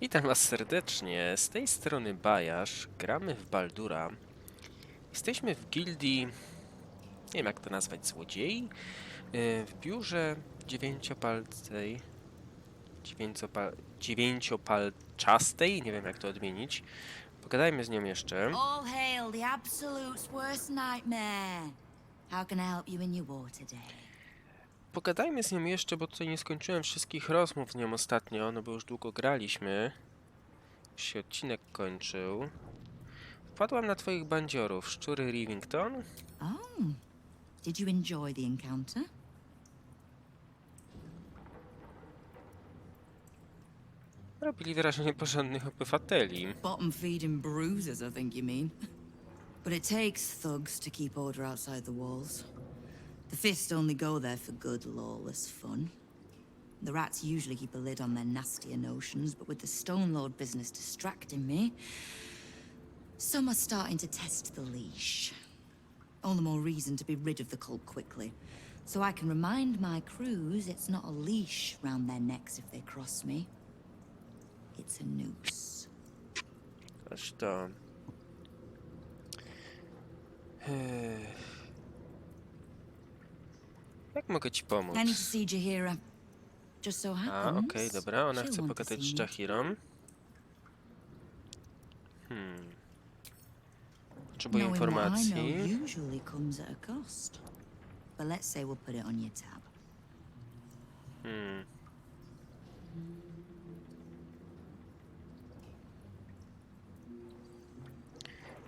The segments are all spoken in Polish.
Witam was serdecznie, z tej strony Bajarz, gramy w Baldura. Jesteśmy w gildii, nie wiem jak to nazwać, złodziei? W biurze dziewięciopalcej, dziewięciopalczastej, nie wiem jak to odmienić. Pogadajmy z nią jeszcze. All hail the absolute's worst nightmare. How can I help you in your war today? Pogadajmy z nią jeszcze, bo tutaj nie skończyłem wszystkich rozmów z nią ostatnio, no bo już długo graliśmy. Już się odcinek kończył. Wpadłam na twoich bandziorów, szczury Rivington. Oh, did you enjoy the encounter? Robili wrażenie porządnych obywateli. Bottom feeding bruisers, I think you mean. But it takes thugs to keep order outside the walls. The fists only go there for good, lawless fun. The rats usually keep a lid on their nastier notions, but with the Stone Lord business distracting me, some are starting to test the leash. All the more reason to be rid of the cult quickly, so I can remind my crews it's not a leash round their necks if they cross me. It's a noose. Aż to... Jak mogę ci pomóc? I need to see Jahira. Just so A, happens. okej, dobra, ona she'll chce want to pogadać see z me. Jahirą. Potrzebuję Knowing what I know informacji. usually comes at a cost. But let's say we'll put it on your tab.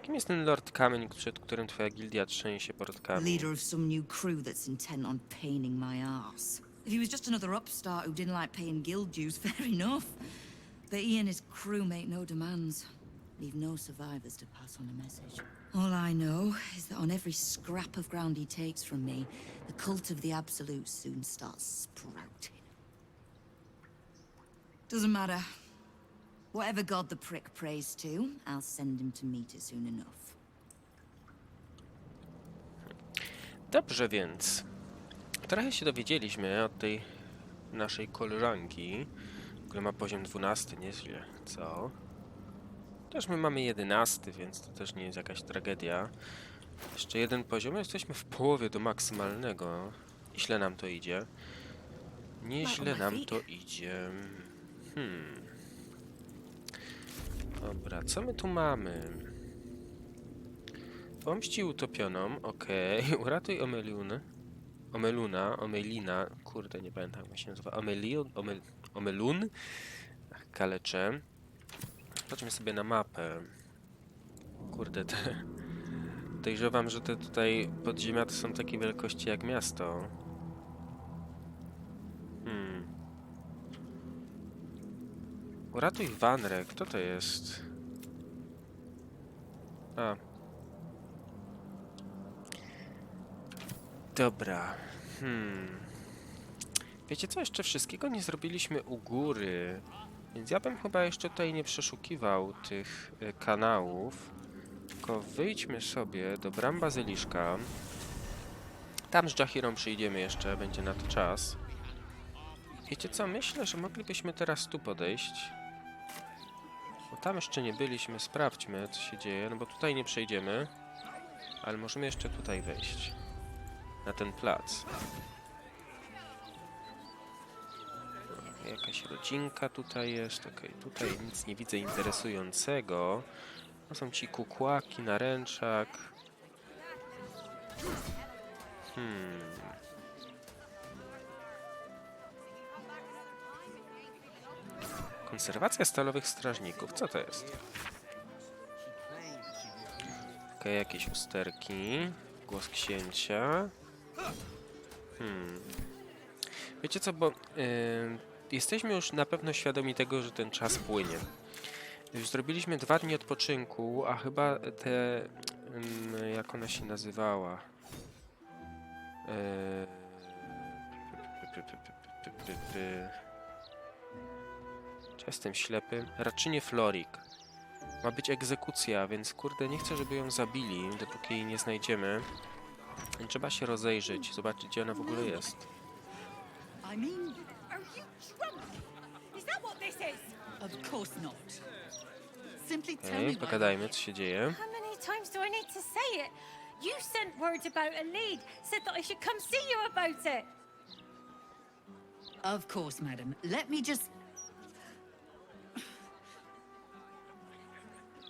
Kim jest ten Lord Kamień, przed którym twoja gildia trzęsie portkami? Leader of some new crew that's intent on paining my arse. If he was just another upstart who didn't like paying guild dues, fair enough. But he and his crew make no demands. Leave no survivors to pass on a message. All I know is that on every scrap of ground he takes from me, the cult of the Absolute soon starts sprouting. Doesn't matter. Whatever god the prick prays to, I'll send him to meet it soon enough. Dobrze więc. Trochę się dowiedzieliśmy od tej naszej koleżanki, która ma poziom 12, nieźle, co? Też my mamy 11, więc to też nie jest jakaś tragedia. Jeszcze jeden poziom, jesteśmy w połowie do maksymalnego. Nieźle nam to idzie. Nieźle nam to idzie. Dobra, co my tu mamy? Pomści utopioną, okej. Uratuj Omelina, kurde, nie pamiętam jak się nazywa. Omelun? Ach, kaleczę. Patrzmy sobie na mapę. Kurde, podejrzewam, że te tutaj podziemia to są takiej wielkości jak miasto. Uratuj Wanrę, kto to jest? A. Dobra. Wiecie co? Jeszcze wszystkiego nie zrobiliśmy u góry. Więc ja bym chyba jeszcze tutaj nie przeszukiwał tych kanałów. Tylko wyjdźmy sobie do bram Bazyliszka. Tam z Jahirą przyjdziemy jeszcze, będzie na to czas. Wiecie co? Myślę, że moglibyśmy teraz tu podejść. Bo tam jeszcze nie byliśmy. Sprawdźmy, co się dzieje. No bo tutaj nie przejdziemy. Ale możemy jeszcze tutaj wejść. Na ten plac. Jakaś rodzinka tutaj jest. Okej, tutaj nic nie widzę interesującego. To są ci kukłaki, naręczak. Konserwacja stalowych strażników. Co to jest? Okej, jakieś usterki. Głos księcia. Wiecie co, bo jesteśmy już na pewno świadomi tego, że ten czas płynie. Już zrobiliśmy 2 dni odpoczynku, a chyba te... jak ona się nazywała? Czy jestem ślepy? Raczynie Florik. Ma być egzekucja, więc kurde, nie chcę, żeby ją zabili, dopóki jej nie znajdziemy. Trzeba się rozejrzeć, zobaczyć, gdzie ona w ogóle jest. I mean, are you drunk? Is that what this is? Of course not. Simply tell Okej, me why. pogadajmy, co się dzieje. How many times do I need to say it? You sent word about a lead, said that I should come see you about it. Of course, madam. Let me just...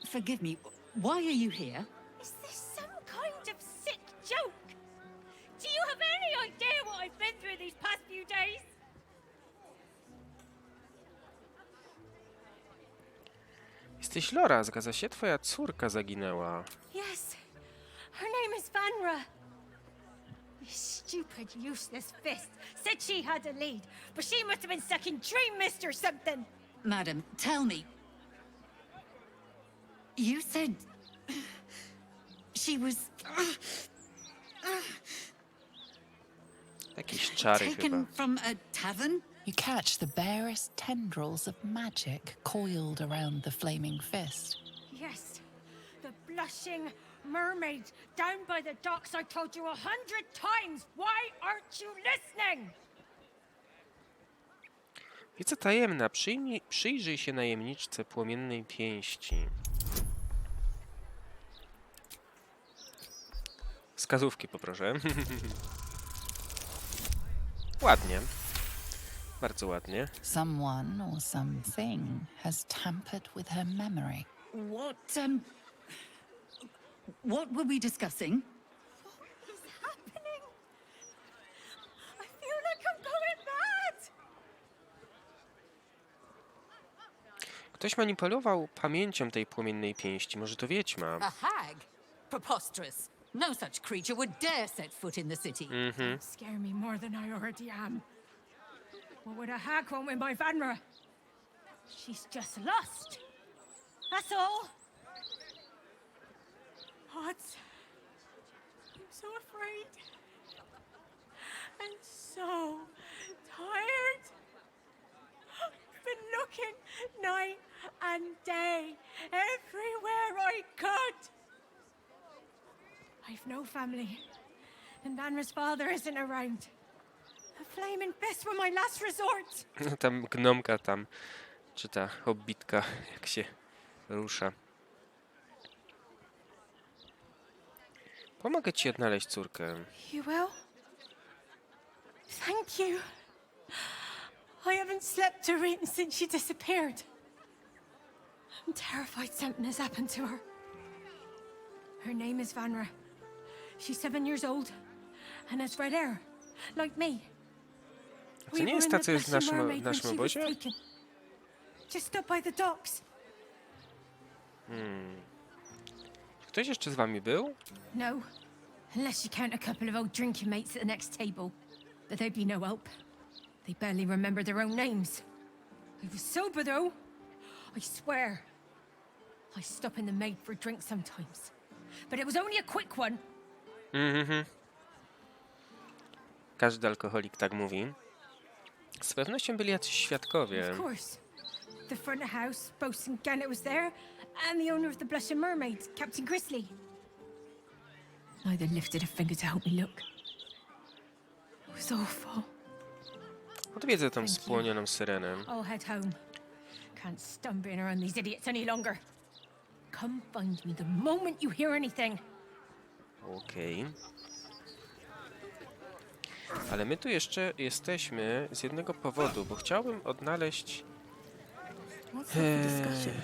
Forgive me. Why are you here? Is this some kind of sick joke? Do you have any idea what I've been through these past few days? Jesteś Lora, zgadza się? Twoja córka zaginęła. Yes. Her name is Vanra. This stupid, useless fist said she had a lead, but she must have been stuck in Dream Mist or something. Madam, tell me. You said... She was... Jakieś czary chyba. taken from a tavern? You catch the barest tendrils of magic coiled around the flaming fist. Yes, the blushing mermaid down by the docks. I told you 100 times. Why aren't you listening? Wiedza tajemna. Przyjrzyj się najemniczce płomiennej pięści. Wskazówki poproszę. Ładnie. Bardzo ładnie. Someone or something has tampered with her memory. What were we discussing? What is happening? I feel like I'm going mad. Ktoś manipulował pamięcią tej płomiennej pięści. Może to wiedźma. A hag? Preposterous. No such creature would dare set foot in the city. Don't scare me more than I already am. What would a hag want with my Vanra? She's just lost. That's all. What? I'm so afraid. And so tired. I've been looking night and day, everywhere I could. I've no family, and Vanra's father isn't around. The flaming fist were my last resort. No tam gnomka tam, czy ta hobbitka, jak się rusza. Pomogę ci odnaleźć córkę. You will? Thank you. I haven't slept or eaten since she disappeared. I'm terrified something has happened to her. Her name is Vanra. She's 7 years old and has red hair, like me. A to nie jest ta, co jest w naszym obozie? Just up by the docks. Ktoś jeszcze z wami był? No, unless you count a couple of old drinking mates at the next table. But they'd be no help. They barely remember their own names. I was sober though. I swear. I stop in the maid for a drink sometimes. But it was only a quick one. Każdy alkoholik tak mówi. Z pewnością byli jacyś świadkowie. Of course. The front of house, Bosun Gannet was there, and the owner of the Blushing Mermaids, Captain Grizzly. Neither lifted a finger to help me look. It was awful. Odwiedzę tą spłonioną syrenę. I'll head home. Can't stand being around these idiots any longer. Come find me the moment you hear anything. Okej. Ale my tu jeszcze jesteśmy z jednego powodu, bo chciałbym odnaleźć... What's up for discussion?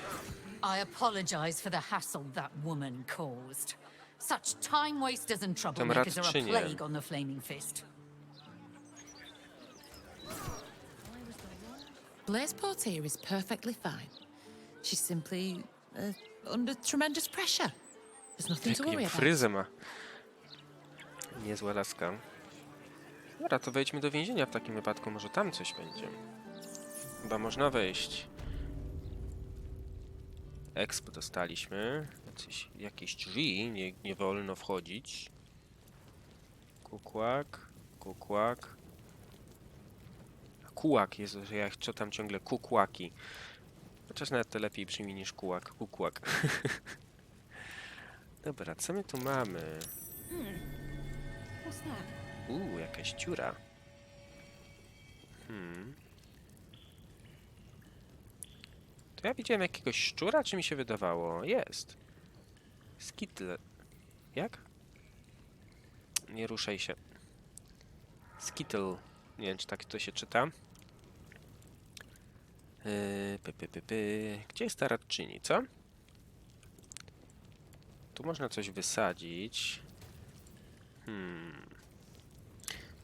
I apologize for the hassle that woman caused. Such time wasters and troublemakers are a radczynię. plague on the Flaming Fist. Blaise Portier is perfectly fine. She's simply under tremendous pressure. There's nothing to worry Jaką about. fryzę ma. Niezła laska. Dobra, to wejdźmy do więzienia w takim wypadku. Może tam coś będzie. Chyba można wejść. Expo dostaliśmy. Jakieś drzwi. Nie wolno wchodzić. Kukłak. Kukłak. Kułak. Jezu, że ja czytam ciągle kukłaki. Chociaż nawet to lepiej brzmi niż kułak. Kukłak. Dobra, co my tu mamy? What's that? Jakaś dziura. Czy ja widziałem jakiegoś szczura, czy mi się wydawało? Jest. Skittle. Jak? Nie ruszaj się. Skittle. Nie wiem, czy tak to się czyta. Gdzie jest ta radczyni, co? Tu można coś wysadzić.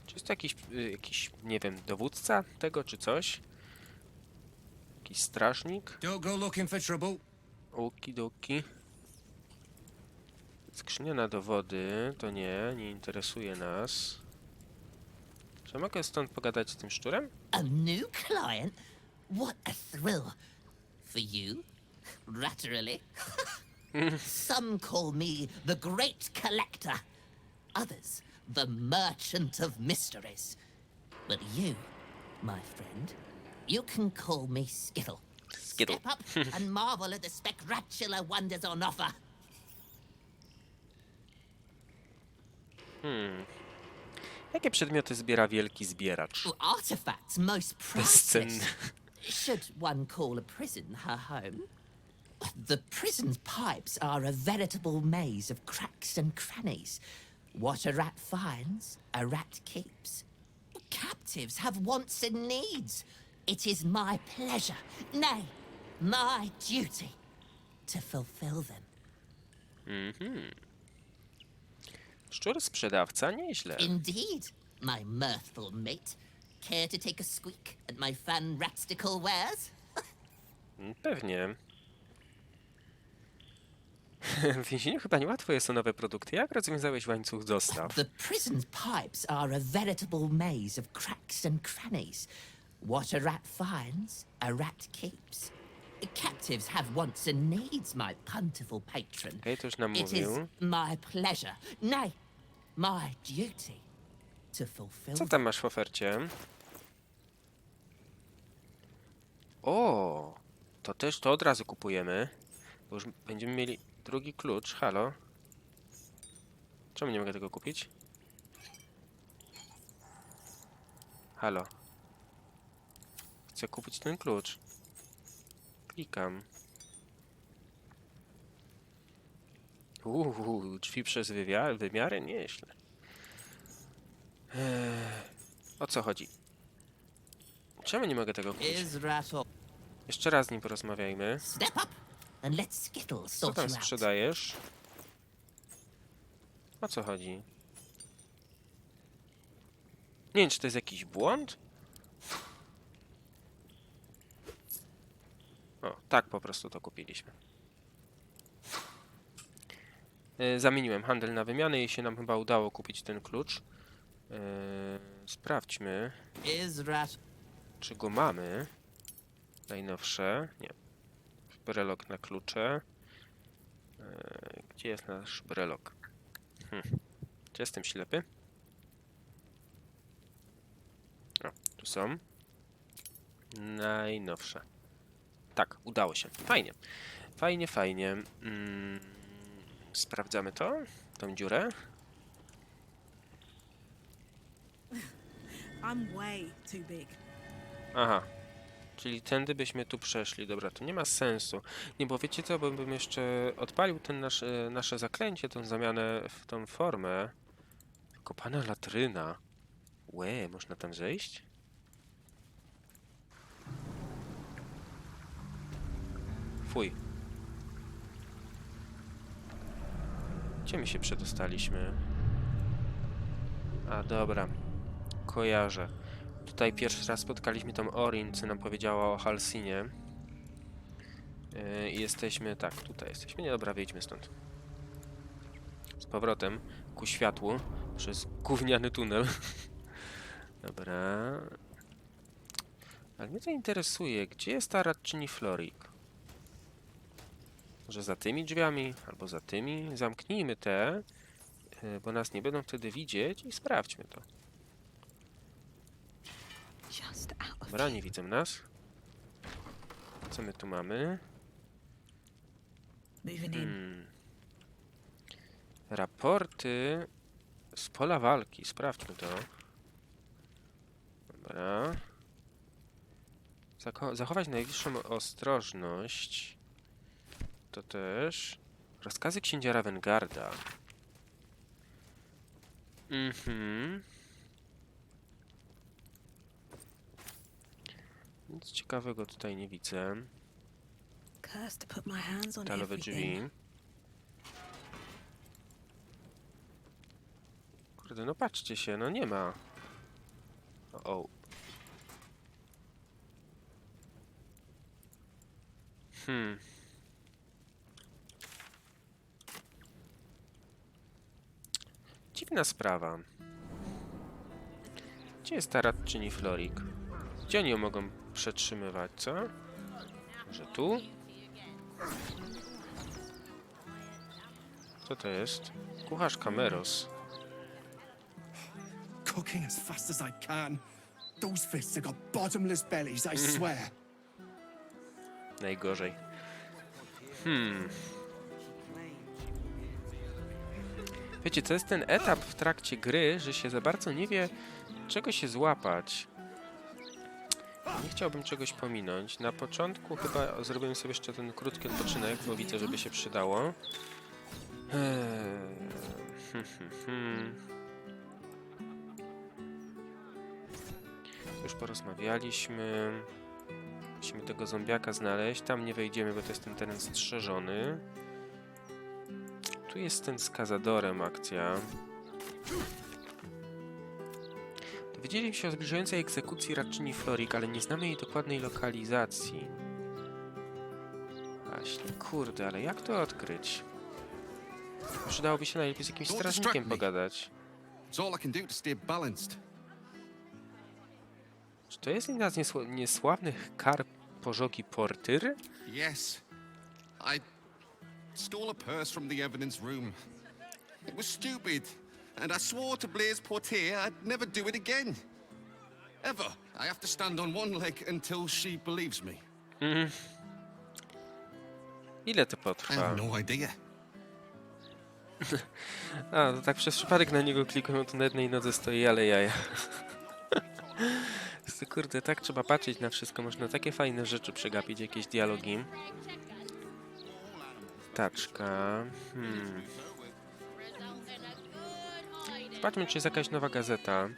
Czy jest to jakiś, nie wiem, dowódca tego, czy coś? Jakiś strażnik? Don't go looking for trouble. Okidoki. Skrzynia na dowody, to nie interesuje nas. Czy mogę stąd pogadać z tym szczurem? A new client? What a thrill. For you? Latterly? Some call me the Great Collector. Others, the Merchant of Mysteries. But you, my friend, you can call me Skittle. Skittle. Step up and marvel at the spectacular wonders on offer. Jakie przedmioty zbiera wielki zbieracz? Artifacts most Bezcenny. priceless. Should one call a prison her home? The prison's pipes are a veritable maze of cracks and crannies. What a rat finds, a rat keeps. Captives have wants and needs. It is my pleasure, nay, my duty, to fulfill them. Szczur sprzedawca? Nieźle. Indeed, my mirthful mate. Care to take a squeak at my fun ratstical wares? Pewnie. W więzieniu chyba niełatwo jest o nowe produkty. Jak rozwiązałeś łańcuch dostaw? The prison's pipes are a veritable maze of cracks and crannies. What a rat finds, a rat keeps. Captives have wants and needs, my plentiful patron. Okej, to już nam It is mówił. my pleasure, nay, my duty, to fulfill Co tam masz w ofercie? O, to też to od razu kupujemy. Bo już będziemy mieli drugi klucz. Halo? Czemu nie mogę tego kupić? Halo? Chcę kupić ten klucz. Klikam. Drzwi przez wymiary? Nieźle. O co chodzi? Czemu nie mogę tego kupić? Is rat all. Jeszcze raz z nim porozmawiajmy. Step up and let Skittle Co sort tam you out. sprzedajesz? O co chodzi? Nie wiem, czy to jest jakiś błąd? O, tak po prostu to kupiliśmy. Zamieniłem handel na wymianę i się nam chyba udało kupić ten klucz. Sprawdźmy, Is rat. czy go mamy. Najnowsze. Nie. Brelok na klucze. Gdzie jest nasz brelok? Czy jestem ślepy? O, tu są. Najnowsze. Tak, udało się. Fajnie. Fajnie, fajnie. Sprawdzamy to. Tą dziurę. I'm way too big. Aha. Czyli tędy byśmy tu przeszli. Dobra, to nie ma sensu. Nie, bo wiecie co, bo bym jeszcze odpalił ten nasze zaklęcie, tą zamianę w tą formę. Kopana latryna. Łe, można tam zejść? Fuj. Gdzie my się przedostaliśmy? A, dobra. Kojarzę. Tutaj pierwszy raz spotkaliśmy tą Orin, co nam powiedziała o Halsinie. I jesteśmy... Tak, tutaj jesteśmy. Nie, dobra, wyjdźmy stąd. Z powrotem ku światłu przez gówniany tunel. Dobra. Ale mnie to interesuje. Gdzie jest ta radczyni Florik? Może za tymi drzwiami? Albo za tymi? Zamknijmy te, bo nas nie będą wtedy widzieć i sprawdźmy to. Just out of Dobra, nie widzą nas. Co my tu mamy? Moving in. Raporty z pola walki. Sprawdźmy to. Dobra. Zachować najwyższą ostrożność. To też. Rozkazy księcia Ravengarda. Nic ciekawego tutaj nie widzę. Cursed to put my hands on Metalowe everything. drzwi. Kurde, no patrzcie się, no nie ma. O. Dziwna sprawa. Gdzie jest ta radczyni Florik? Gdzie oni ją mogą przetrzymywać, co? Że tu? Co to jest? Kucharz Kameros. Cooking as fast as I can. Those fists have got bottomless bellies, I swear. Najgorzej. Wiecie, to jest ten etap w trakcie gry, że się za bardzo nie wie, czego się złapać. Nie chciałbym czegoś pominąć. Na początku chyba zrobiłem sobie jeszcze ten krótki odpoczynek, bo widzę, żeby się przydało. Już porozmawialiśmy. Musimy tego zombiaka znaleźć. Tam nie wejdziemy, bo to jest ten teren strzeżony. Tu jest ten z Kazadorem akcja. Dowiedzieliśmy się o zbliżającej egzekucji radczyni Florik, ale nie znamy jej dokładnej lokalizacji. Właśnie, kurde, ale jak to odkryć? Przydałoby się najlepiej z jakimś strażnikiem pogadać. It's all I can do to stay balanced. Czy to jest jedna z niesławnych kar pożogi Portyr? Yes. I stole a purse from the evidence room. It was stupid, and I swore to Blaise Portier I'd never do it again. Ever. I have to stand on one leg until she believes me. Ile to I potrwa? have no idea. A, to tak przez przypadek na niego klikłem, to na jednej nodze stoi, ale jaja. Kurde, tak trzeba patrzeć na wszystko, można takie fajne rzeczy przegapić, jakieś dialogi. Taczka. Zobaczmy, czy jest jakaś nowa gazeta.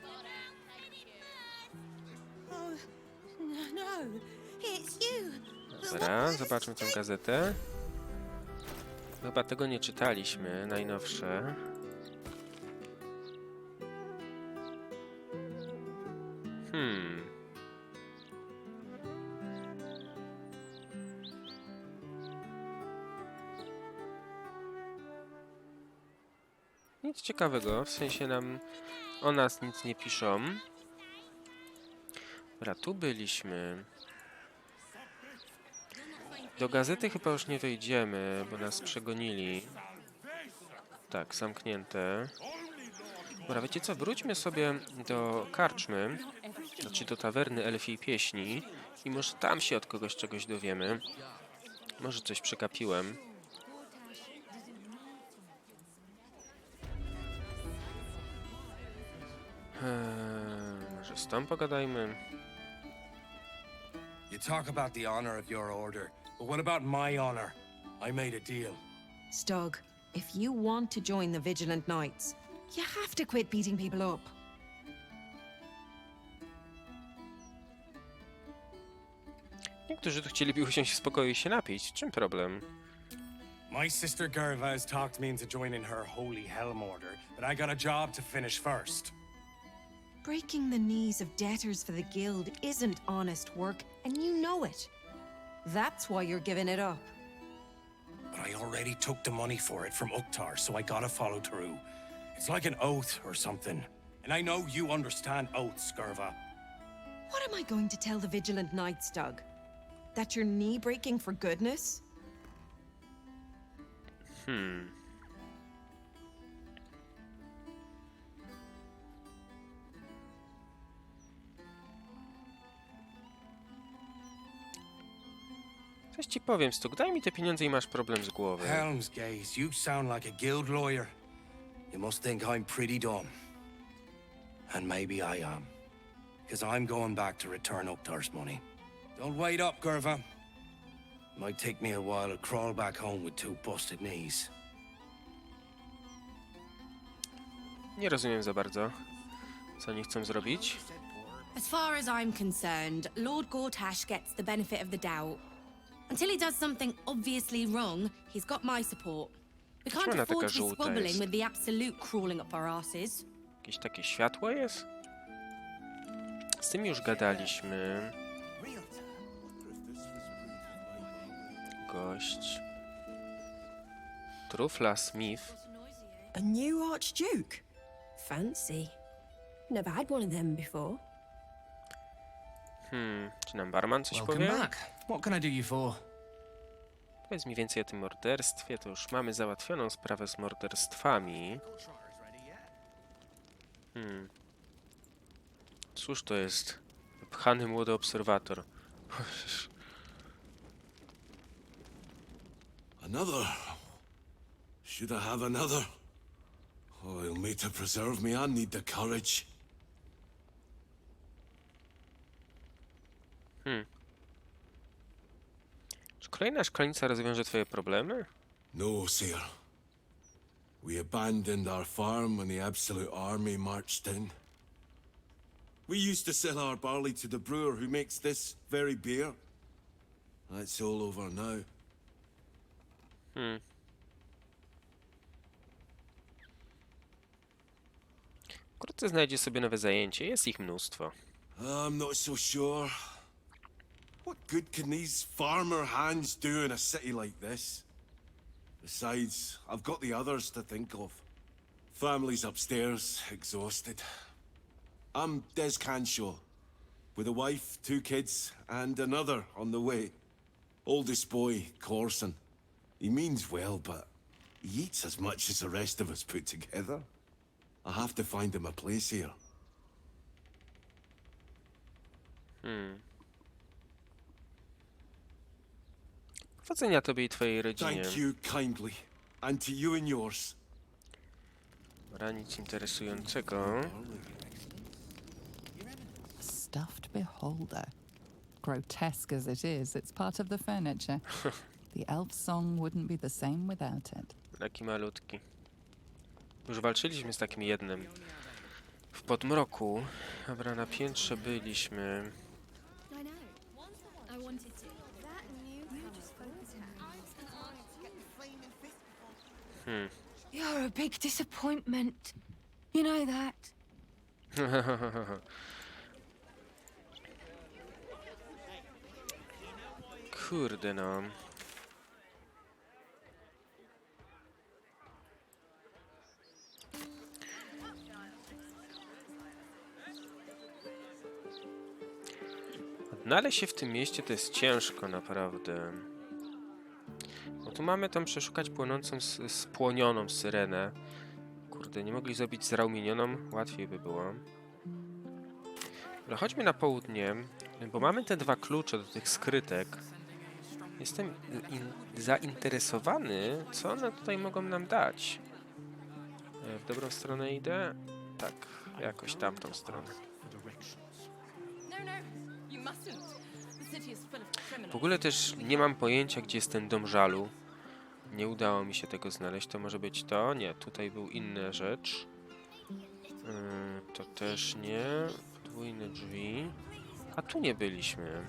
Dobra, zobaczmy tę gazetę. Chyba tego nie czytaliśmy, najnowsze. Nic ciekawego, w sensie nam o nas nic nie piszą. Dobra, tu byliśmy. Do gazety chyba już nie wejdziemy, bo nas przegonili. Tak, zamknięte. Dobra, wiecie co, wróćmy sobie do karczmy, znaczy do tawerny Elfiej Pieśni i może tam się od kogoś czegoś dowiemy. Może coś przegapiłem. Może z tą pogadajmy. You talk about the honor of your order, but what about my honor? I made a deal. Stug, if you want to join the Vigilant Knights, you have to quit beating people up. Niektórzy tu chcieliby usiąść w spokoju i się napić. Czym problem? My sister Gerva has talked me into joining her holy helm order, but I got a job to finish first. Breaking the knees of debtors for the guild isn't honest work, and you know it. That's why you're giving it up. But I already took the money for it from Uktar, so I gotta follow through. It's like an oath or something. And I know you understand oaths, Gerva. What am I going to tell the Vigilant Knights, Doug? That you're knee-breaking for goodness? Coś ci powiem, Stuk. Daj mi te pieniądze i masz problem z głowy. Helm's gaze, you sound like a guild lawyer. You must think I'm pretty dumb. And maybe I am. Because I'm going back to return Uktar's money. Don't wait up, Gerva. Might take me a while to crawl back home with 2 busted knees. Nie rozumiem za bardzo, co oni chcą zrobić. As far as I'm concerned, Lord Gortash gets the benefit of the doubt. Until he does something obviously wrong, he's got my support. We can't ona taka afford to be żółta squabbling jest? with the absolute crawling up our asses. Jakieś takie światło jest? Z tym już gadaliśmy. Gość. Trufla Smith. A new Archduke? Fancy. Never had one of them before. Czy nam barman coś Welcome powie? back. What can I do you for? Powiedz mi więcej o tym morderstwie. To już mamy załatwioną sprawę z morderstwami. Cóż to jest? Wypchany młody obserwator. Another? Should I have another? Oh, you'll need to preserve me. I need the courage. Czy kolejna szkolnica rozwiąże twoje problemy? No, sir. We abandoned our farm when the Absolute Army marched in. We used to sell our barley to the brewer who makes this very beer. That's all over now. Wkrótce znajdzie sobie nowe zajęcie. Jest ich mnóstwo. I'm not so sure. What good can these farmer hands do in a city like this? Besides, I've got the others to think of. Family's upstairs, exhausted. I'm Des Canshaw, with a wife, 2 kids, and another on the way. Oldest boy, Corson. He means well, but he eats as much as the rest of us put together. I have to find him a place here. Powodzenia tobie i twojej rodzinie. Thank you kindly, and to you and yours. Dobra, nic interesującego. A stuffed beholder. Grotesque as it is, it's part of the furniture. The elf song wouldn't be the same without it. Taki malutki. Już walczyliśmy z takim jednym w podmroku. Dobra, na piętrze byliśmy. You're a big disappointment. You know that. Kurde no. Odnaleźć się w tym mieście to jest ciężko naprawdę. Bo tu mamy tam przeszukać płonącą, spłonioną syrenę. Kurde, nie mogli zrobić zraumienioną? Łatwiej by było. Ale chodźmy na południe, bo mamy te 2 klucze do tych skrytek. Jestem zainteresowany, co one tutaj mogą nam dać. W dobrą stronę idę? Tak, jakoś tamtą stronę. W ogóle też nie mam pojęcia, gdzie jest ten dom żalu. Nie udało mi się tego znaleźć. To może być to? Nie, tutaj był inna rzecz. To też nie. Podwójne drzwi. A tu nie byliśmy.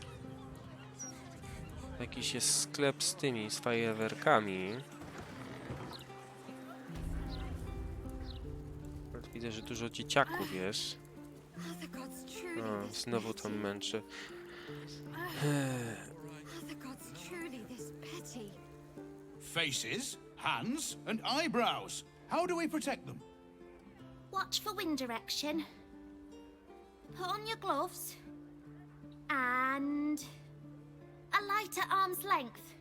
Jakiś jest sklep z tymi, z fajerwerkami. Widzę, że dużo dzieciaków jest. O, znowu to męczy. Faces, hands, and eyebrows. How do we protect them? Watch for wind direction. Put on your gloves. And a light at arm's length.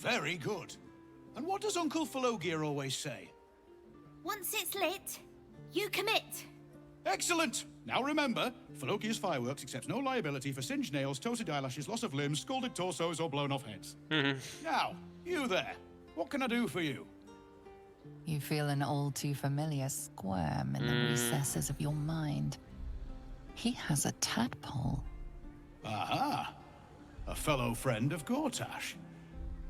Very good. And what does Uncle Falogir always say? Once it's lit, you commit. Excellent! Now remember, Falogir's fireworks accepts no liability for singed nails, toasted eyelashes, loss of limbs, scalded torsos, or blown off heads. Now, you there. What can I do for you? You feel an all too familiar squirm in the recesses of your mind. He has a tadpole. Aha! A fellow friend of Gortash.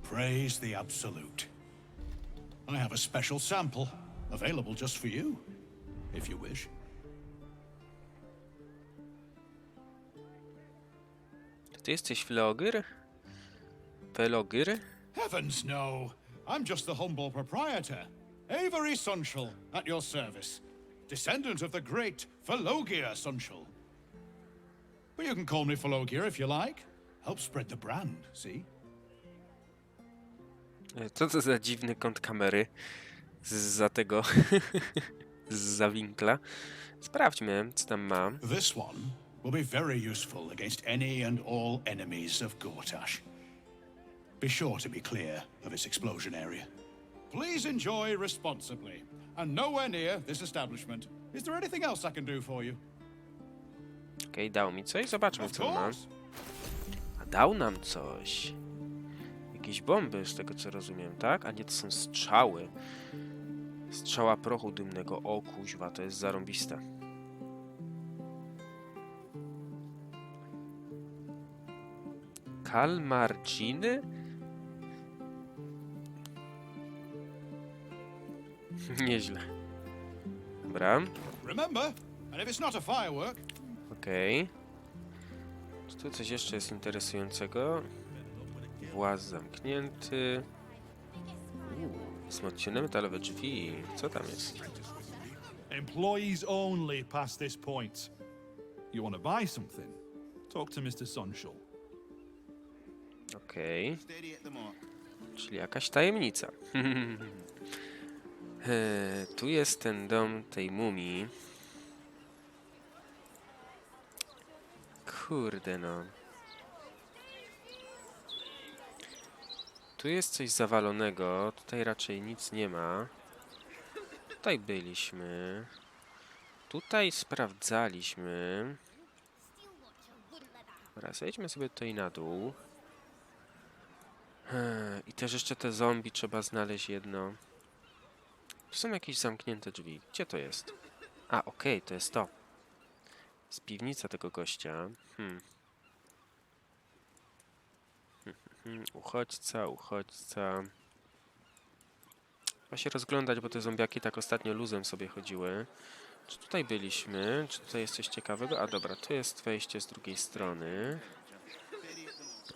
Praise the Absolute. I have a special sample, available just for you, if you wish. Ty jesteś vlogger? Vlogger? Heavens no! I'm just the humble proprietor, Avery Sunshall, at your service. Descendant of the great Philogia Sunshall. But you can call me Philogia if you like. Help spread the brand, see? Co to za dziwny kąt kamery? Zza tego... Zza winkla. Sprawdźmy, co tam ma. This one will be very useful against any and all enemies of Gortash. Be sure to be clear of its explosion area. Please enjoy responsibly, and nowhere near this establishment. Is there anything else I can do for you? Okej, dał mi coś. Zobaczmy, co ma. A dał nam coś. Jakieś bomby, z tego co rozumiem, tak? A nie, to są strzały. Strzała prochu dymnego. O kuźwa, to jest zarąbiste. Kalmardziny? Nieźle. Dobra. Remember, and if it's not a firework. Okej. Czy tu coś jeszcze jest interesującego? Właz zamknięty. Wzmocnione metalowe drzwi. Co tam jest? Employees only past this point. You want to buy something? Talk to Mr. Sunshall. Okej. Czyli jakaś tajemnica. Tu jest ten dom tej mumii. Kurde no. Tu jest coś zawalonego. Tutaj raczej nic nie ma. Tutaj byliśmy. Tutaj sprawdzaliśmy. Dobra, zejdźmy sobie tutaj na dół. I też jeszcze te zombie trzeba znaleźć jedno. Tu są jakieś zamknięte drzwi. Gdzie to jest? A, okej, to jest to. Z piwnica tego gościa. Uchodźca, uchodźca. Trzeba się rozglądać, bo te zombiaki tak ostatnio luzem sobie chodziły. Czy tutaj byliśmy? Czy tutaj jest coś ciekawego? A dobra, tu jest wejście z drugiej strony.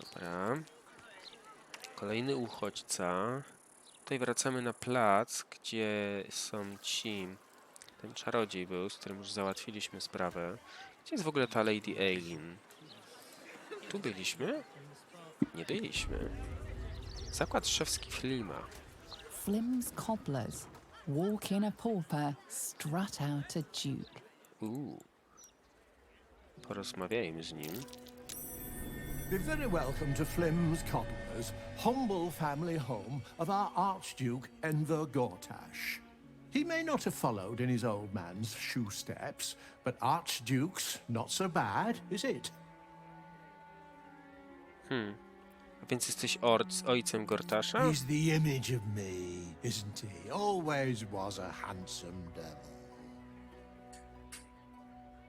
Dobra. Kolejny uchodźca. Tutaj wracamy na plac, gdzie są ci... Ten czarodziej był, z którym już załatwiliśmy sprawę. Gdzie jest w ogóle ta Lady Aileen? Tu byliśmy? Nie byliśmy. Zakład szewski Flima. Flim's cobblers. Walk in a pauper, strut out a duke. Porozmawiajmy z nim. Be very welcome to Flim's Cobblers, humble family home of our Archduke Enver Gortash. He may not have followed in his old man's shoe steps, but Archduke's not so bad, is it? A więc jesteś ojcem Gortasza? He's the image of me, isn't he? Always was a handsome devil.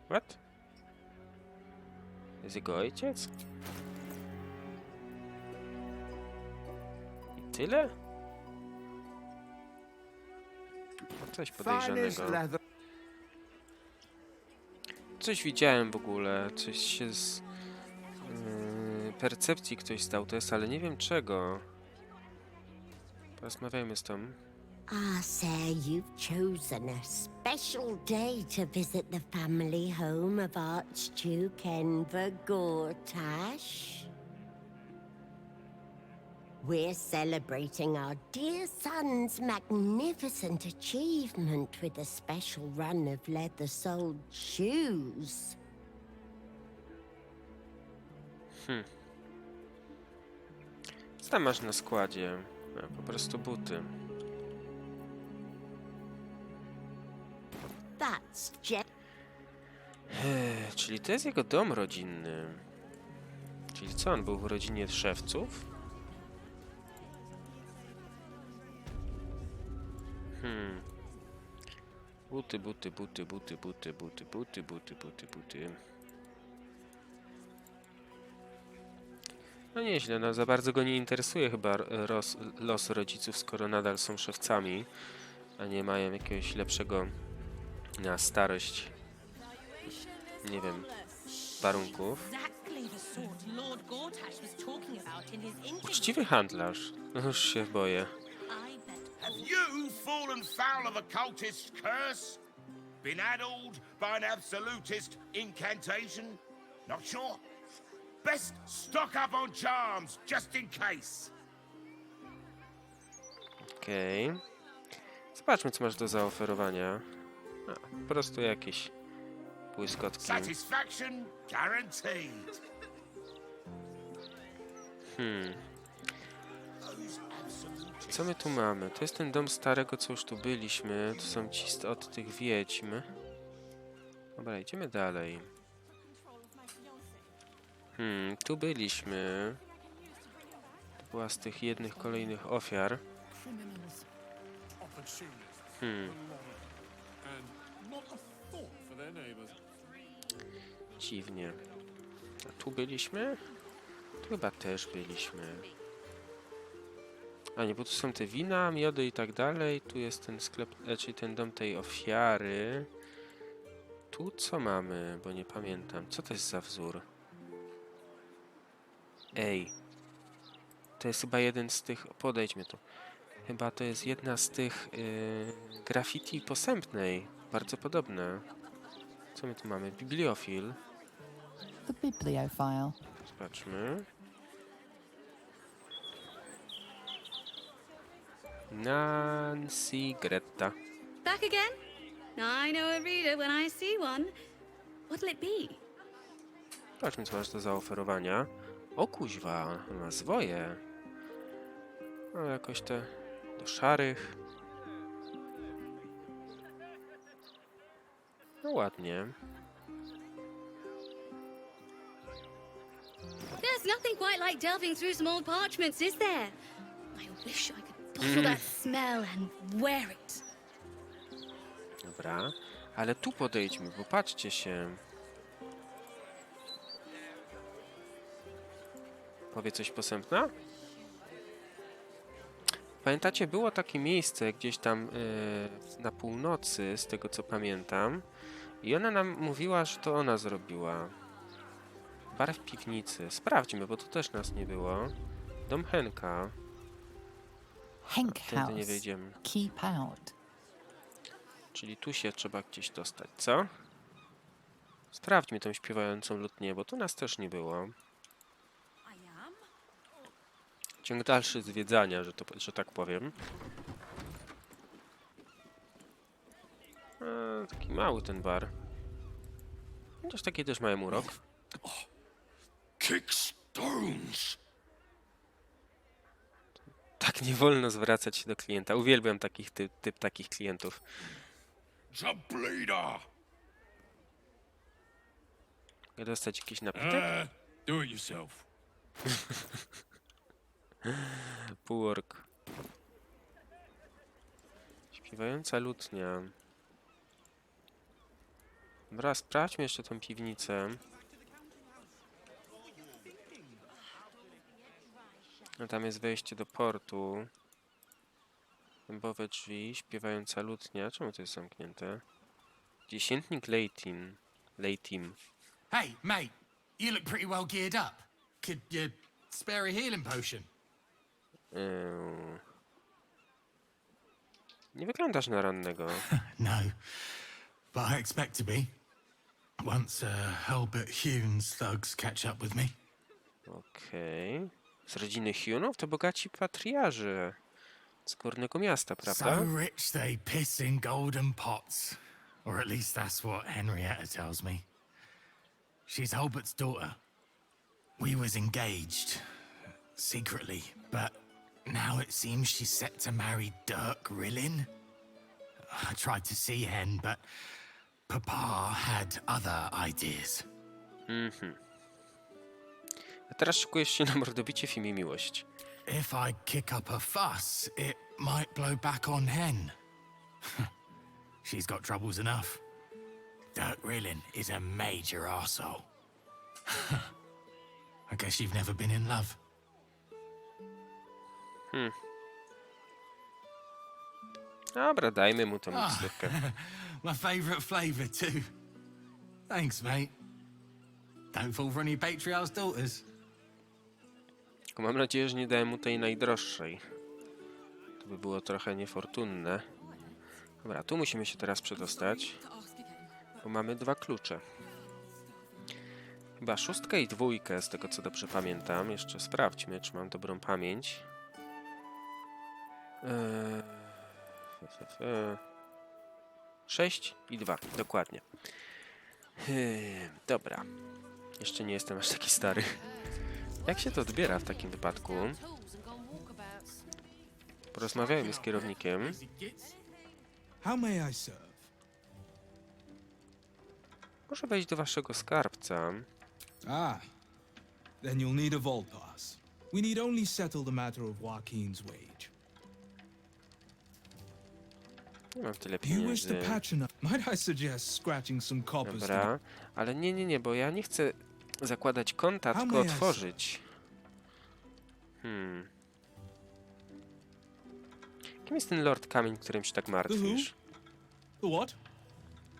What? Jest jego ojciec? I tyle? Coś podejrzanego. Coś widziałem w ogóle, coś się z percepcji ktoś zdał test, ale nie wiem czego. Porozmawiajmy z tą. Ah, sir, you've chosen a special day to visit the family home of Archduke Enver Gortash. We're celebrating our dear son's magnificent achievement with a special run of leather-soled shoes. Co tam masz na składzie? Po prostu buty. Czyli to jest jego dom rodzinny. Czyli co, on był w rodzinie szewców? Buty, buty, buty, buty, buty, buty, buty, buty, buty, buty. No nieźle, no za bardzo go nie interesuje chyba los rodziców, skoro nadal są szewcami, a nie mają jakiegoś lepszego na starość, nie wiem, warunków. Uczciwy handlarz. No już się boję. Have you fallen foul of a cultist's curse? Been addled by an absolutist incantation? Not sure? Best stock up on charms, just in case. Okej. Zobaczmy, co masz do zaoferowania. A, po prostu jakieś błyskotki. Satisfaction guaranteed. Co my tu mamy? To jest ten dom starego, co już tu byliśmy. To są ci od tych wiedźm. Dobra, idziemy dalej. Tu byliśmy. To była z tych jednych kolejnych ofiar. Dziwnie. A tu byliśmy? Tu chyba też byliśmy. A nie, bo tu są te wina, miody i tak dalej. Tu jest ten sklep, czyli ten dom tej ofiary. Tu co mamy? Bo nie pamiętam. Co to jest za wzór? Ej. To jest chyba jeden z tych... Podejdźmy tu. Chyba to jest jedna z tych graffiti posępnej. Bardzo podobne. Co my tu mamy? Bibliofil. The bibliophile. Zobaczmy. Nancy Greta. Back again? I know a reader when I see one. What'll it be? Zobaczmy, co masz do zaoferowania. O kuźwa, ma zwoje. No jakoś te do szarych. No ładnie. There's nothing quite like delving through some old parchments, is there? I wish I could bottle that smell and wear it. Dobra, ale tu podejdźmy, bo patrzcie się. Powie coś posępna? Pamiętacie, było takie miejsce gdzieś tam na północy, z tego co pamiętam. I ona nam mówiła, że to ona zrobiła. Bar w piwnicy. Sprawdźmy, bo tu też nas nie było. Dom Henka. Henk Tędy nie house. wejdziemy. Keep out. Czyli tu się trzeba gdzieś dostać, co? Sprawdźmy tą śpiewającą lutnię, bo tu nas też nie było. Ciąg dalszy zwiedzania, że tak powiem. Taki mały ten bar. Chociaż taki też mają urok. Kick stones. Tak nie wolno zwracać się do klienta. Uwielbiam typ takich klientów. Zapowiada. Mogę dostać jakiś napitek? Do it yourself. Półork. Śpiewająca lutnia. Dobra, sprawdźmy jeszcze tą piwnicę. No tam jest wejście do portu. Dębowe drzwi, śpiewająca lutnia. Czemu to jest zamknięte? Dziesiętnik Leitim. Hey, mate, you look pretty well geared up. Could you spare a healing potion? Nie wyglądasz na rannego. No, but I expect to be. Once Helbert Hune's thugs catch up with me. Okej. Z rodziny Hunów to bogaci patriarze. Z górnego miasta, prawda? So rich they piss in golden pots. Or at least that's what Henrietta tells me. She's Helbert's daughter. We was engaged, secretly, but now it seems she's set to marry Dirk Rillin. I tried to see Hen, but Papa had other ideas. A teraz szykujesz się na mordobicie w imię miłości. If I kick up a fuss, it might blow back on Hen. She's got troubles enough. Dirk Rillin is a major arsehole. I guess you've never been in love. Dobra, dajmy mu tą miksturkę. My favourite flavour, too. Thanks, mate. Don't fall for any patriarch's daughters. Tylko mam nadzieję, że nie dałem mu tej najdroższej. To by było trochę niefortunne. Dobra, tu musimy się teraz przedostać, bo mamy 2 klucze. Chyba 6 i 2, z tego co dobrze pamiętam. Jeszcze sprawdźmy, czy mam dobrą pamięć. 6 i 2, dokładnie. Dobra. Jeszcze nie jestem aż taki stary. Jak się to odbiera w takim wypadku? Porozmawiajmy z kierownikiem. How may I serve? Może wejść do waszego skarbca. Ah, then you'll need a vault pass. We need only settle the matter of Joaquin's wage. Nie mam tyle You wish to pieniędzy. patronize? Might I suggest scratching some coppers? Dobra, ale nie, bo ja nie chcę zakładać konta, tylko otworzyć. Kim jest ten Lord Kamień, którym się tak martwisz? The what?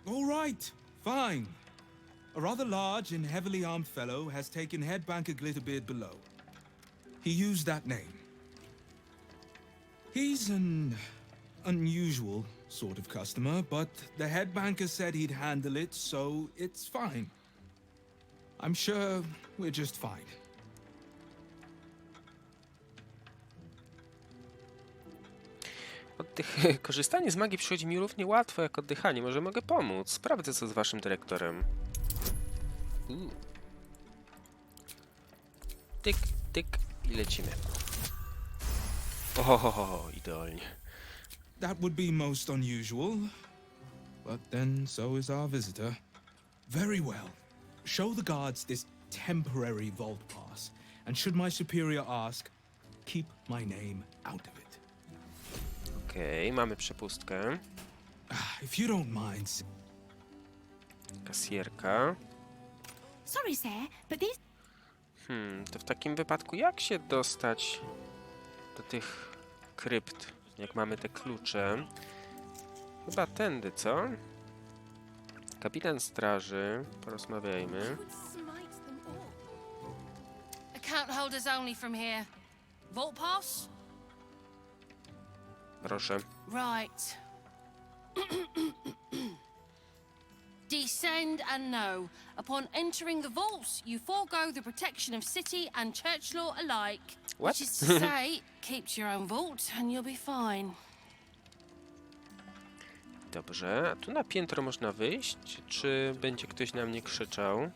All right, fine. A rather large and heavily armed fellow has taken head banker Glitterbeard below. He used that name. He's an unusual sort of customer, but the head banker said he'd handle it, so it's fine. I'm sure we're just fine. Korzystanie z magii przychodzi mi równie łatwo jak oddychanie. Może mogę pomóc? Sprawdzę co z waszym dyrektorem. Tyk, tyk i lecimy. Ohohoho, idealnie. That would be most unusual, but then so is our visitor. Very well. Show the guards this temporary vault pass, and should my superior ask, keep my name out of it. Okej, mamy przepustkę. If you don't mind. Kasjerka. Sorry, sir, but this... To w takim wypadku jak się dostać do tych krypt, jak mamy te klucze? Chyba tędy, co? Kapitan straży, porozmawiajmy. Account holders only from here. Vault pass? Proszę. Right. Descend and know. Upon entering the vaults, you forego the protection of city and church law alike. What? Which is to say, keep to your own vault and you'll be fine. Dobrze, a tu na piętro można wyjść? Czy będzie ktoś na mnie krzyczał?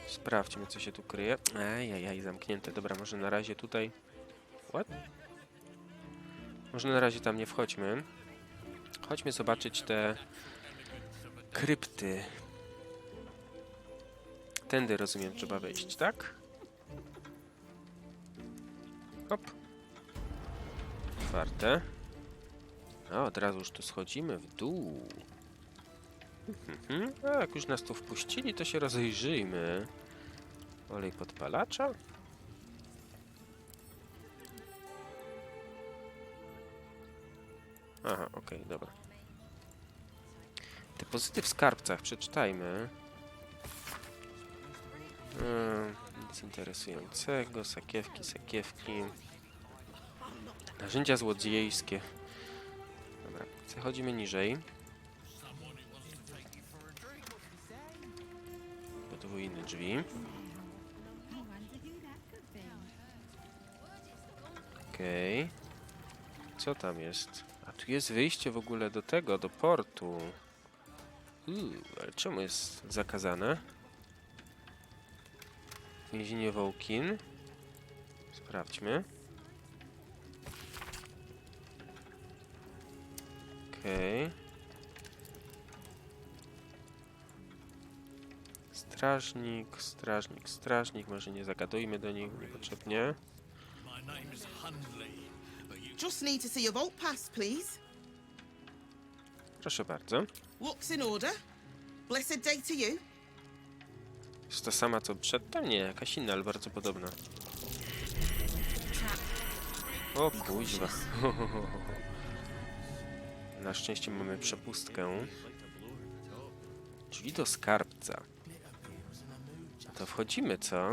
Sprawdźmy, co się tu kryje. Ajajaj, zamknięte. Dobra, może na razie tutaj... What? Może na razie tam nie wchodźmy. Chodźmy zobaczyć te krypty. Tędy, rozumiem, trzeba wejść, tak? Hop. Otwarte. A, od razu już tu schodzimy w dół. A jak już nas tu wpuścili, to się rozejrzyjmy. Olej podpalacza. Aha, okej, dobra. Depozyty w skarbcach, przeczytajmy. Nic interesującego. Sakiewki. Narzędzia złodziejskie. Dobra, przechodzimy niżej. Podwójne drzwi. Okej. Co tam jest? A tu jest wyjście w ogóle do tego, do portu. Ale czemu jest zakazane? Więzienie Wołkin. Sprawdźmy. Okej. Strażnik. Może nie zagadujmy do nich niepotrzebnie. Just need to see your vault pass, please. Proszę bardzo. What's in order? Blessed day to you. Jest ta sama co przedtem? Nie, jakaś inna, ale bardzo podobna. O kuźwa. Na szczęście mamy przepustkę. Drzwi do skarbca. To wchodzimy, co?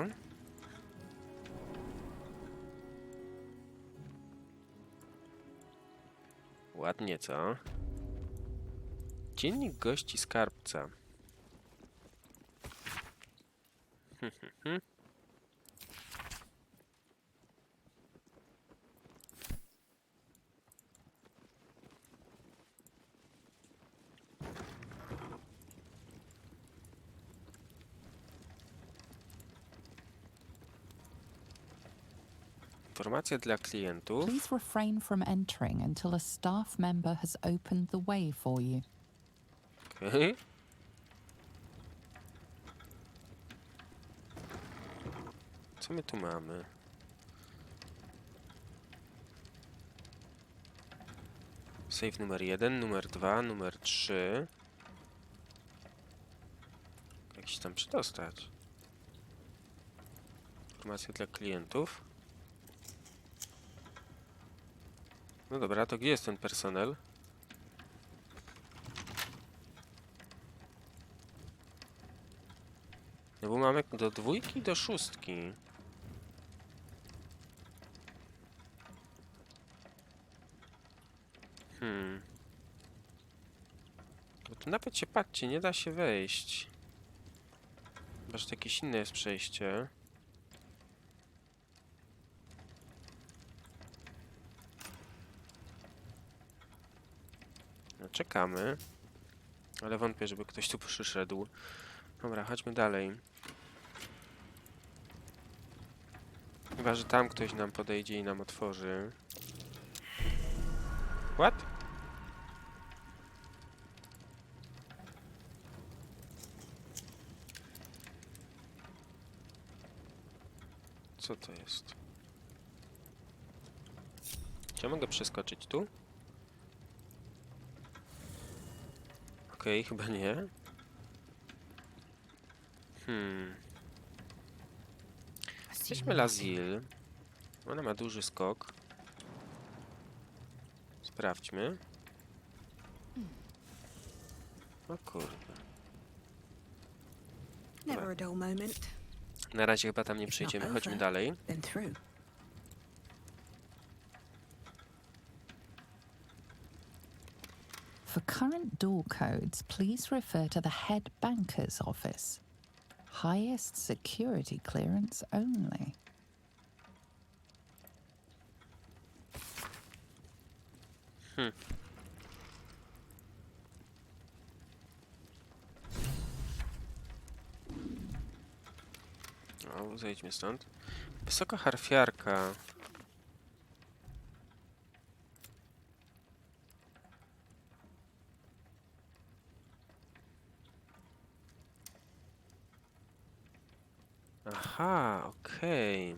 Ładnie, co? Dziennik gości skarbca. Informacja dla klientów. Please refrain from entering until a staff member has opened the way for you. Okay. Co my tu mamy? Save numer 1, numer 2, numer 3. Jak się tam przedostać? Informacja dla klientów. No dobra, to gdzie jest ten personel? No bo mamy do 2 i do 6. No tu nawet się, patrzcie, nie da się wejść. Chyba, że to jakieś inne jest przejście. No, czekamy. Ale wątpię, żeby ktoś tu przyszedł. Dobra, chodźmy dalej. Chyba, że tam ktoś nam podejdzie i nam otworzy. What? Co to jest? Czy ja mogę przeskoczyć tu? Okej, chyba nie. Jesteśmy Lazil. Ona ma duży skok. Sprawdźmy. O kurde. Never a dull moment. Na razie chyba tam nie przejdziemy. Chodźmy dalej. Then through. For current door codes, please refer to the head banker's office. Highest security clearance only. O, zejdźmy stąd. Wysoka harfiarka. Aha, okej.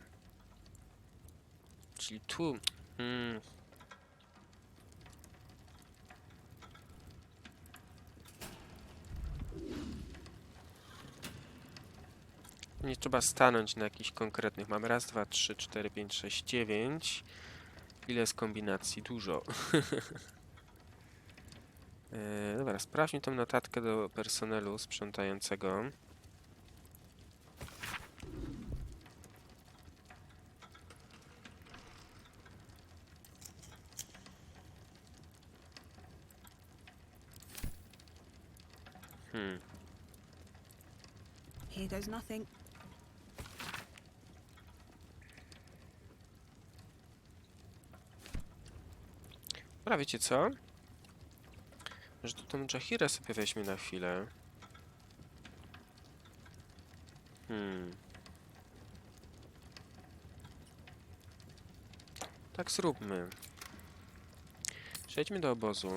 Czyli tu... Nie trzeba stanąć na jakichś konkretnych. Mamy raz, dwa, trzy, 4, 5, 6, 9. Ile z kombinacji? Dużo. Dobra, sprawdźmy tą notatkę do personelu sprzątającego. Here goes nothing. Dobra, wiecie co? Że tu tą Jahirę sobie weźmie na chwilę. Tak zróbmy. Przejdźmy do obozu.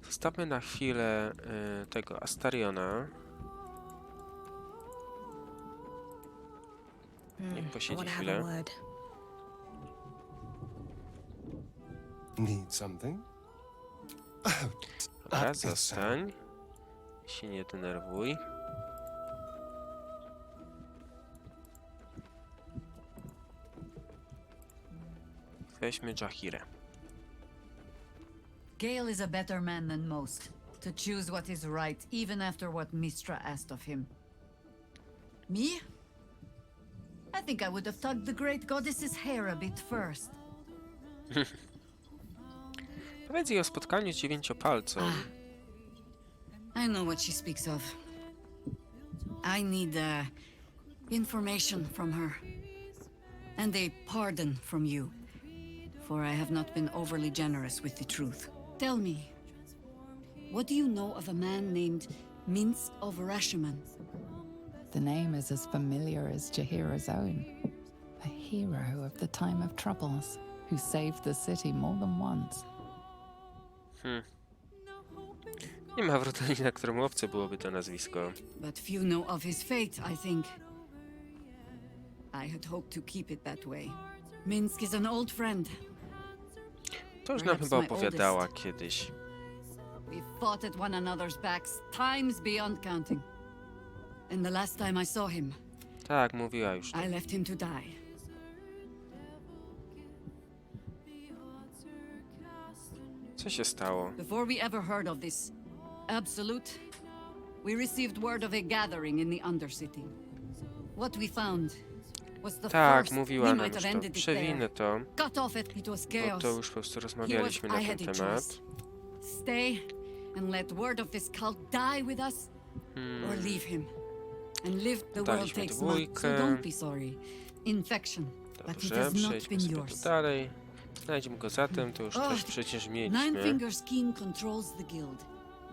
Zostawmy na chwilę tego Astariona. Niech posiedzi chwilę. Need something? Dobra, zostań. Się nie denerwuj. Weźmy Jahirę. Gale is a better man than most, to choose what is right, even after what Mistra asked of him. Me? I think I would have tugged the great goddess's hair a bit first. Powiedz jej o spotkaniu z dziewięciopalcą. I know what she speaks of. I need information from her. And a pardon from you. For I have not been overly generous with the truth. Tell me, what do you know of a man named Minsk of Rashomon? The name is as familiar as Jahira's own. A hero of the time of troubles, who saved the city more than once. Nie ma w rodzinie, na którym obce byłoby to nazwisko. But few know of his fate, I think. I had hoped to keep it that way. Minsk is an old friend. To już nam chyba opowiadała kiedyś. We fought at one another's backs, times beyond counting. And the last time I saw him, Tak, mówiła już. I left him to die. Co się stało? Before we ever heard of this absolute, we received word of a gathering in the Undercity. What we found was the Tak, first. mówiła We nam might już have to. ended it there. Przewinę to, Cut off it was bo chaos. to już po prostu rozmawialiśmy na I ten had a temat. choice. Stay and let word of this cult die with us, or leave him and live. The world Daliśmy takes much, so dwójkę. don't be sorry. Infection, but it Dobrze, has not przejdźmy been sobie yours. tu dalej. Znajdźmy go zatem, to już coś przecież mieliśmy. Ninefinger's king controls the guild,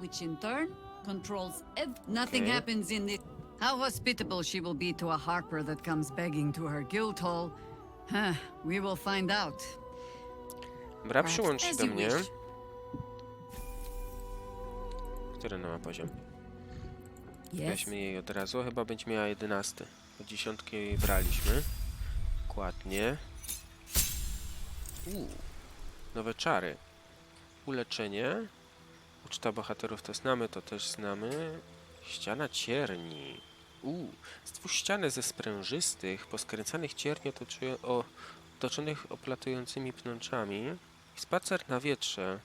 which in turn controls nothing Okay. happens in it. How hospitable she will be to a harper that comes begging to her guild hall. Huh, we will find out. Dobra, przyłącz się As do you mnie. wish. Który ona ma poziom? Yes. Weźmy jej od razu, chyba będzie miała 11. Bo 10 jej braliśmy. Dokładnie. Nowe czary. Uleczenie. Uczta bohaterów to znamy, to też znamy. Ściana cierni. Stwórz ścianę ze sprężystych, poskręcanych cierni otoczonych oplatującymi pnączami. I spacer na wietrze.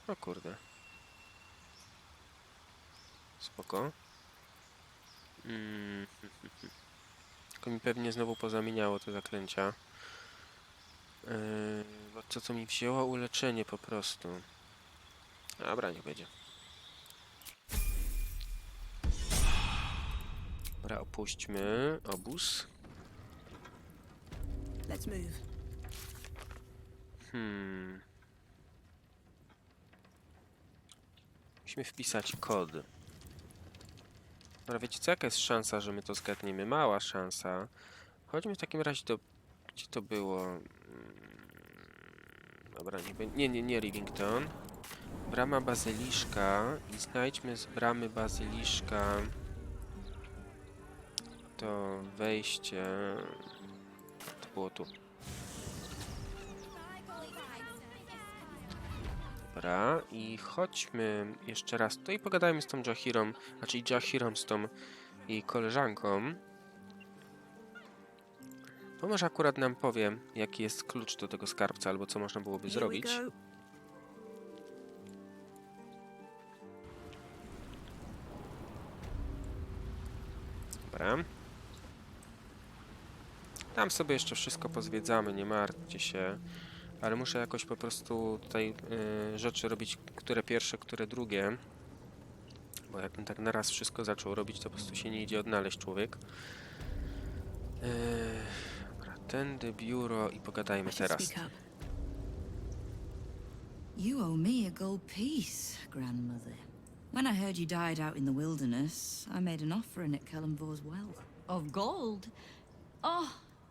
O kurde. Spoko. Tylko mi pewnie znowu pozamieniało te zaklęcia. Bo to co mi wzięło? Uleczenie po prostu. Dobra, niech będzie. Dobra, opuśćmy obóz. Let's move. Musimy wpisać kod. Dobra, wiecie co? Jaka jest szansa, że my to zgadniemy? Mała szansa. Chodźmy w takim razie do... Gdzie to było? Dobra, nie Rivington. Brama Bazyliszka. I znajdźmy z bramy Bazyliszka to wejście. To było tu. Dobra, i chodźmy jeszcze raz tutaj i pogadajmy z tą Jahirą, znaczy Jahirą z tą jej koleżanką. Bo może akurat nam powie, jaki jest klucz do tego skarbca, albo co można byłoby zrobić. Dobra. Tam sobie jeszcze wszystko pozwiedzamy, nie martwcie się. Ale muszę jakoś po prostu tutaj rzeczy robić, które pierwsze, które drugie. Bo jakbym tak naraz wszystko zaczął robić, to po prostu się nie idzie odnaleźć człowiek. Dobra, tędy biuro i pogadajmy teraz. You owe me a gold piece, grandmother. When I heard you died out in the wilderness, I made an offering at Kellamvor's well. Of gold? Oh,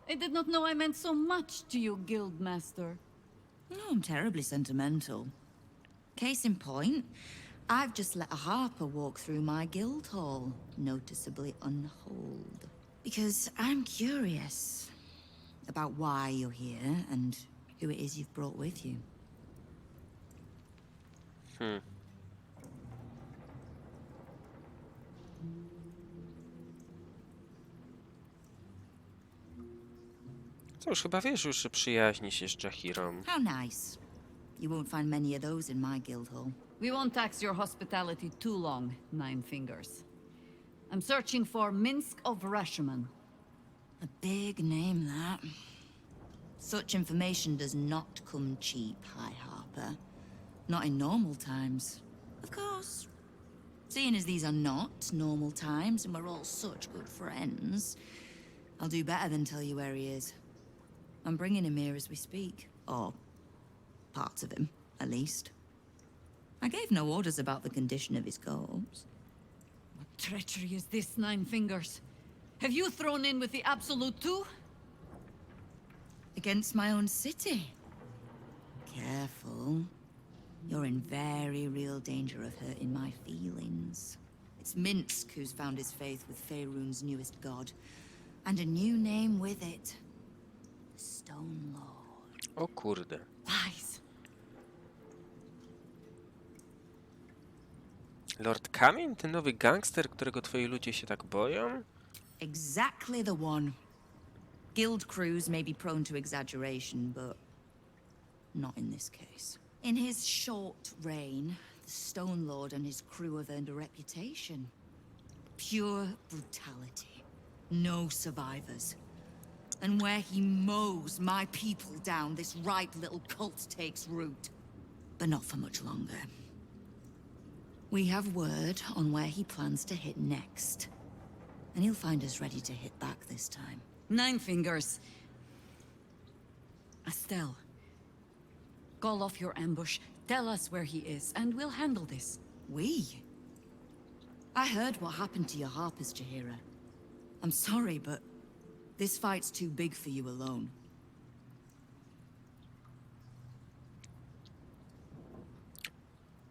I did not know I meant so much to you, guildmaster. No, I'm terribly sentimental. Case in point, I've just let a harper walk through my guild hall, noticeably unholed. Because I'm curious about why you're here and who it is you've brought with you. Cóż, chyba wiesz już, że przyjaźni się z Jahirą. How nice. You won't find many of those in my guild hall. We won't tax your hospitality too long, Nine Fingers. I'm searching for Minsk of Rashomon. A big name, that. Such information does not come cheap, High Harper. Not in normal times. Of course. Seeing as these are not normal times and we're all such good friends, I'll do better than tell you where he is. I'm bringing him here as we speak. Or parts of him, at least. I gave no orders about the condition of his corpse. What treachery is this, Nine Fingers? Have you thrown in with the Absolute too? Against my own city. Careful. You're in very real danger of hurting my feelings. It's Minsk who's found his faith with Faerun's newest god. And a new name with it. The Stone Lord. O kurde. Lies. Lord Kamień? Ten nowy gangster, którego twoi ludzie się tak boją? Exactly the one. Guild crews may be prone to exaggeration, but not in this case. In his short reign, the Stone Lord and his crew have earned a reputation. Pure brutality. No survivors. And where he mows my people down, this ripe little cult takes root. But not for much longer. We have word on where he plans to hit next. And he'll find us ready to hit back this time. Nine Fingers. Estelle. Call off your ambush, tell us where he is, and we'll handle this. We? I heard what happened to your Harpers, Jahira. I'm sorry, but this fight's too big for you alone.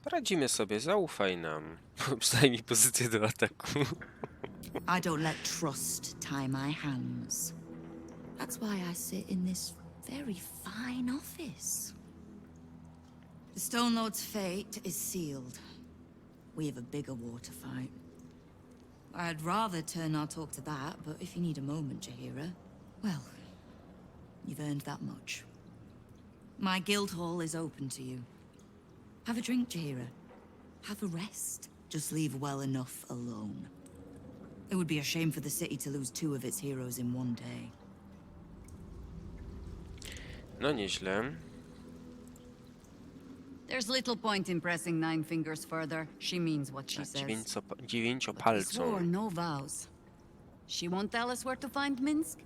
Poradzimy sobie, zaufaj nam. Przynajmniej pozycję do ataku. I don't let trust tie my hands. That's why I sit in this very fine office. The Stone Lord's fate is sealed. We have a bigger war to fight. I'd rather turn our talk to that, but if you need a moment, Jahira, well, you've earned that much. My guild hall is open to you. Have a drink, Jahira. Have a rest. Just leave well enough alone. It would be a shame for the city to lose two of its heroes in one day. No nieźle. There's little point in pressing Nine Fingers further. She means what she says. Dziewięciopalcą. Swore no vows. She won't tell us where to find Minsk.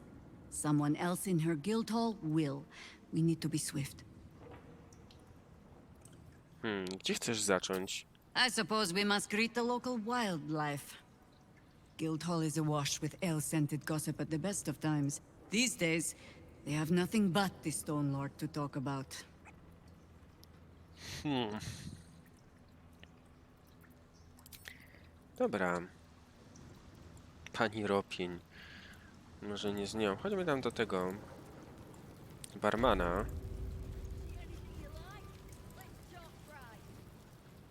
Someone else in her guild hall will. We need to be swift. Gdzie chcesz zacząć? I suppose we must greet the local wildlife. Guild hall is awash with ale-scented gossip at the best of times. These days, they have nothing but the Stone Lord to talk about. Dobra. Pani Ropień. Może nie z nią. Chodźmy tam do tego barmana.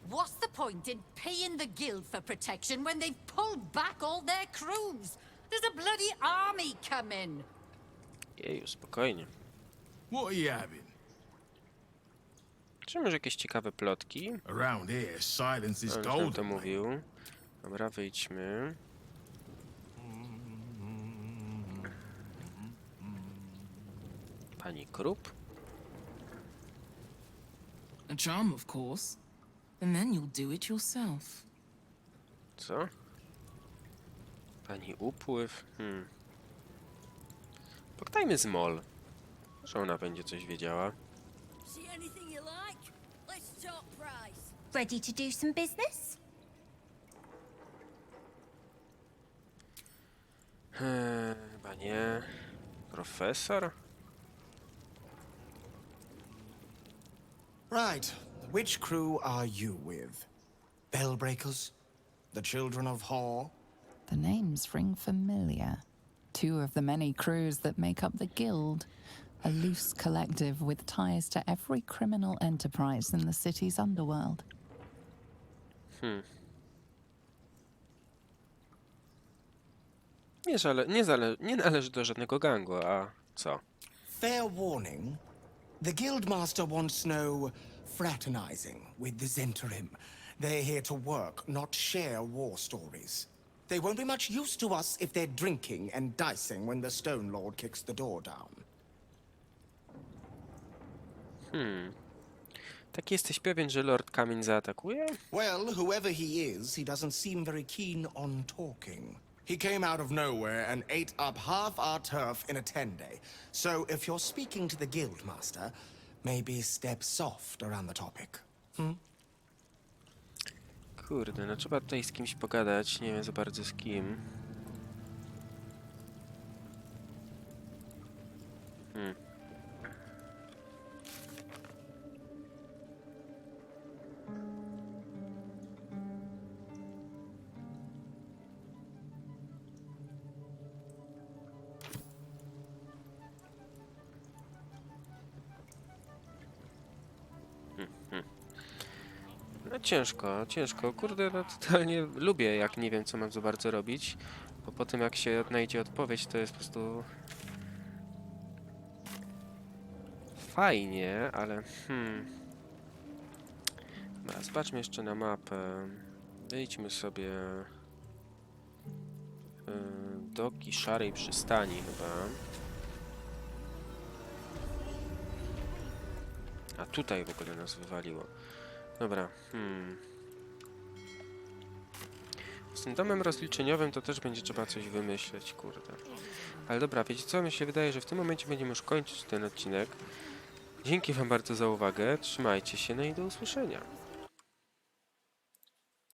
What's the point in paying the guild for protection when they've pulled back all their crews? There's a bloody army coming. Jeju, spokojnie. What are you having? Czy może jakieś ciekawe plotki? Around here, silence is Już nam to golden. mówił. Dobra, wyjdźmy. Pani Krupp. A charm, of course. And then you'll do it yourself. Co? Pani Upływ. Poktajmy z Mol. Może ona będzie coś wiedziała. See anything you like? Let's talk price. Ready to do some business? Chyba nie. Profesor? Right. Which crew are you with? Bellbreakers? The Children of Hor? The names ring familiar. Two of the many crews that make up the Guild. A loose collective with ties to every criminal enterprise in the city's underworld. Nie należy do żadnego gangu, a co? Fair warning. The Guildmaster wants no fraternizing with the Zentarim. They're here to work, not share war stories. They won't be much use to us if they're drinking and dicing when the Stone Lord kicks the door down. Tak jesteś pewien, że Lord Kamień zaatakuje? Well, whoever he is, he doesn't seem very keen on talking. He came out of nowhere and ate up half our turf in a 10-day. So if you're speaking to the Guildmaster, maybe step soft around the topic. Kurde, no trzeba tutaj z kimś pogadać, nie wiem za bardzo z kim. No ciężko. Kurde, no totalnie lubię, jak nie wiem, co mam za bardzo robić. Bo po tym, jak się odnajdzie odpowiedź, to jest po prostu... fajnie, ale... Dobra, zobaczmy jeszcze na mapę. Wejdźmy sobie... do Szarej Przystani chyba. A tutaj w ogóle nas wywaliło. Dobra, Z tym domem rozliczeniowym to też będzie trzeba coś wymyśleć, kurde. Ale dobra, wiecie co? Mi się wydaje, że w tym momencie będziemy już kończyć ten odcinek. Dzięki wam bardzo za uwagę, trzymajcie się, no i do usłyszenia.